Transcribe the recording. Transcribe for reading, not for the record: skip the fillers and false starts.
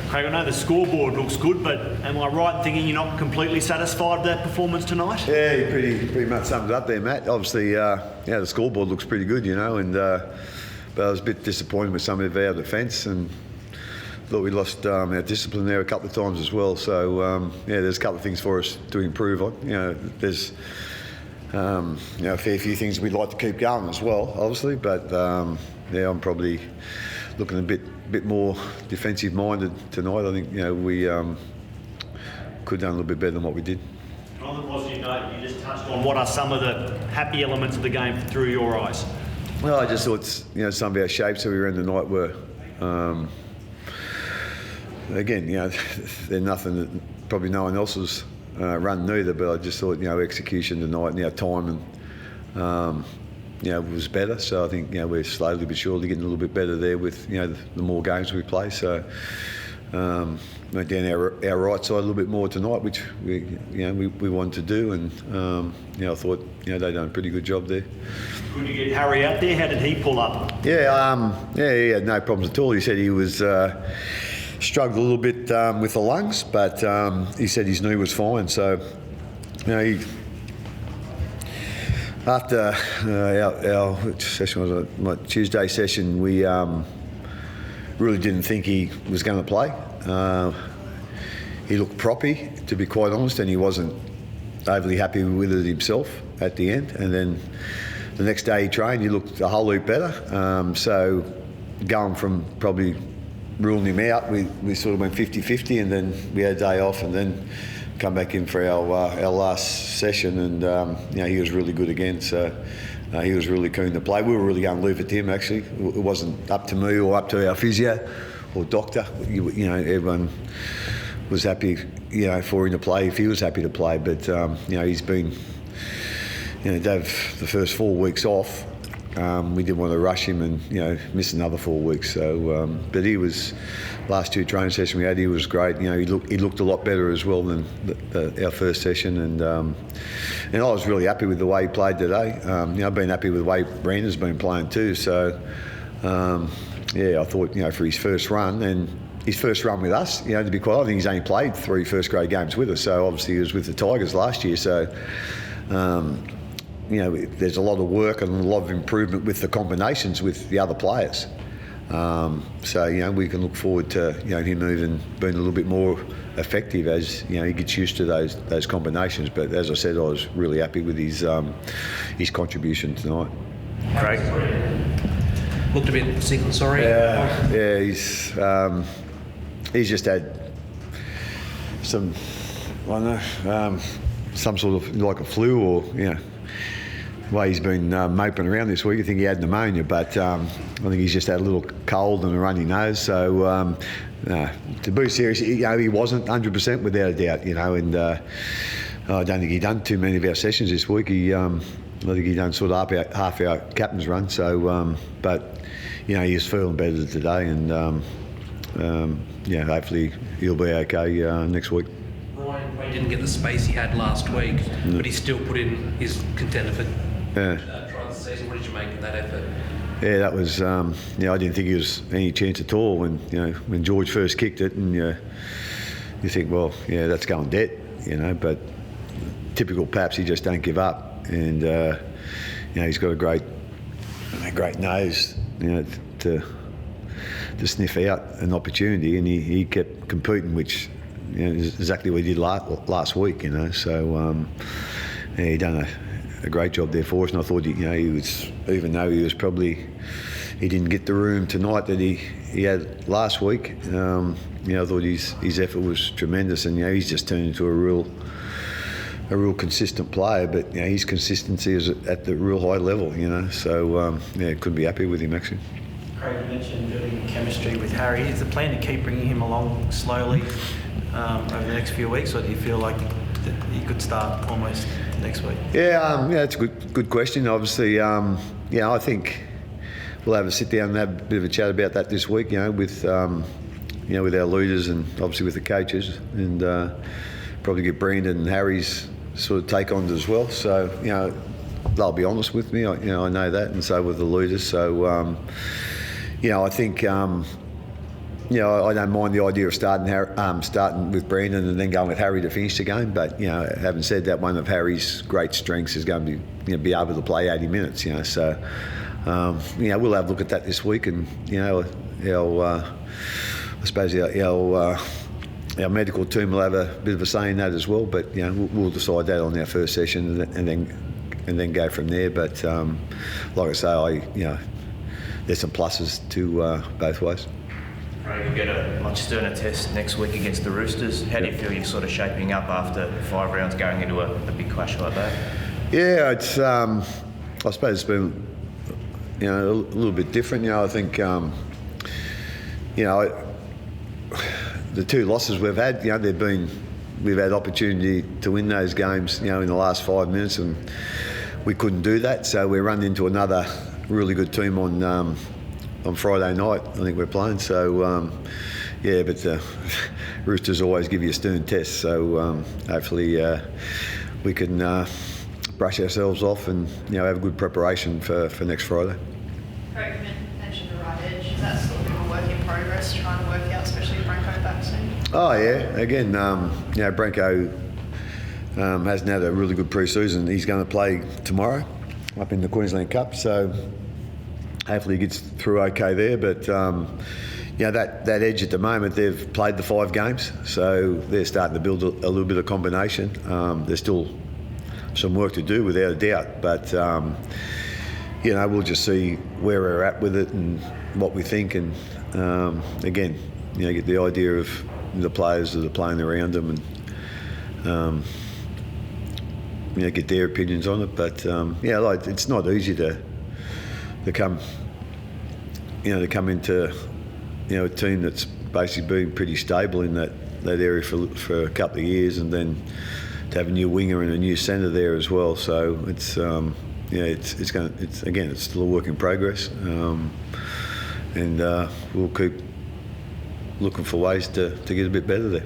Craig, I know the scoreboard looks good, but am I right in thinking you're not completely satisfied with that performance tonight? Yeah, you pretty much summed it up there, Matt. Obviously, the scoreboard looks pretty good, and but I was a bit disappointed with some of our defence and thought we lost our discipline there a couple of times as well. So there's a couple of things for us to improve on. There's a fair few things we'd like to keep going as well, obviously, but I'm probably looking a bit more defensive minded tonight. I think we could have done a little bit better than what we did. On the positive note, you just touched on what are some of the happy elements of the game through your eyes? Well, I just thought some of our shapes that we ran tonight were again they're nothing that probably no one else has run neither, but I just thought execution tonight and our time and was better. So I think we're slowly but surely getting a little bit better there with the more games we play. So went down our right side a little bit more tonight, which we wanted to do, and I thought they done a pretty good job there. Good to get Harry out there. How did he pull up? He had no problems at all. He said he was struggled a little bit with the lungs, but he said his knee was fine. So he. After our session was my Tuesday session, we really didn't think he was going to play. He looked proppy, to be quite honest, and he wasn't overly happy with it himself at the end. And then the next day he trained, he looked a whole heap better. So going from probably ruling him out, we sort of went 50-50, and then we had a day off, and then come back in for our last session, and he was really good again. So he was really keen to play. We were really going to leave it to him. Actually, it wasn't up to me or up to our physio or doctor. Everyone was happy, for him to play if he was happy to play. But he's been, to have the first 4 weeks off. We didn't want to rush him and miss another 4 weeks. So, but he was. Last 2 training sessions we had, he was great. He looked a lot better as well than our first session, and I was really happy with the way he played today. I've been happy with the way Brandon's been playing too. So I thought for his first run and his first run with us, to be quite honest, I think he's only played 3 first grade games with us. So obviously he was with the Tigers last year. So there's a lot of work and a lot of improvement with the combinations with the other players. So we can look forward to him even being a little bit more effective as he gets used to those combinations. But as I said, I was really happy with his contribution tonight. Craig looked a bit sick and sorry. Yeah, he's just had some some sort of like a flu or the way he's been moping around this week. I think he had pneumonia, but I think he's just had a little cold and a runny nose. So to be serious, he wasn't 100% without a doubt, and I don't think he done too many of our sessions this week. I think he done sort of half our captain's run. So, but he was feeling better today, and hopefully he'll be okay next week. Ryan didn't get the space he had last week, but he still put in his contender for try the season. What did you make of that effort? Yeah, that was. I didn't think he was any chance at all when George first kicked it, and you think, well, that's going dead, But typical Paps, he just don't give up, and he's got a great nose, to sniff out an opportunity, and he kept competing, which is exactly what he did last week, So he done a great job there for us, and I thought he was, even though he didn't get the room tonight that he had last week. I thought his effort was tremendous, and he's just turned into a real consistent player. But his consistency is at the real high level. So couldn't be happy with him actually. Craig, you mentioned building chemistry with Harry. Is the plan to keep bringing him along slowly over the next few weeks, or do you feel like that he could start almost next week? That's a good question. Obviously, I think we'll have a sit down and have a bit of a chat about that this week. With with our leaders and obviously with the coaches, and probably get Brandon and Harry's sort of take on it as well. So they'll be honest with me. I know that, and so with the leaders. So I think I don't mind the idea of starting with Brandon and then going with Harry to finish the game. But having said that, one of Harry's great strengths is going to be able to play 80 minutes. So we'll have a look at that this week, and I suppose our medical team will have a bit of a say in that as well. But we'll decide that on our first session, and then go from there. But like I say, there's some pluses to both ways. You'll get a much sterner test next week against the Roosters. How do you feel you're sort of shaping up after 5 rounds going into a big clash like that? Yeah, it's. I suppose it's been, a little bit different. I think, the 2 losses we've had, we've had opportunity to win those games, in the last 5 minutes, and we couldn't do that. So we run into another really good team on Friday night. I think we're playing. So but the Roosters always give you a stern test. So hopefully we can brush ourselves off and have a good preparation for next Friday. Craig, you mentioned the right edge. Is that still a bit of a work in progress, trying to work out, especially with Branko back soon? Oh yeah. Again, Branko hasn't had a really good pre-season. He's going to play tomorrow up in the Queensland Cup. So hopefully he gets through okay there. But that edge at the moment, they've played the 5 games, so they're starting to build a little bit of combination. There's still some work to do, without a doubt. But we'll just see where we're at with it and what we think, and again, get the idea of the players that are playing around them, and get their opinions on it. But it's not easy to come into a team that's basically been pretty stable in that area for a couple of years, and then to have a new winger and a new centre there as well. So it's still a work in progress, and we'll keep looking for ways to get a bit better there.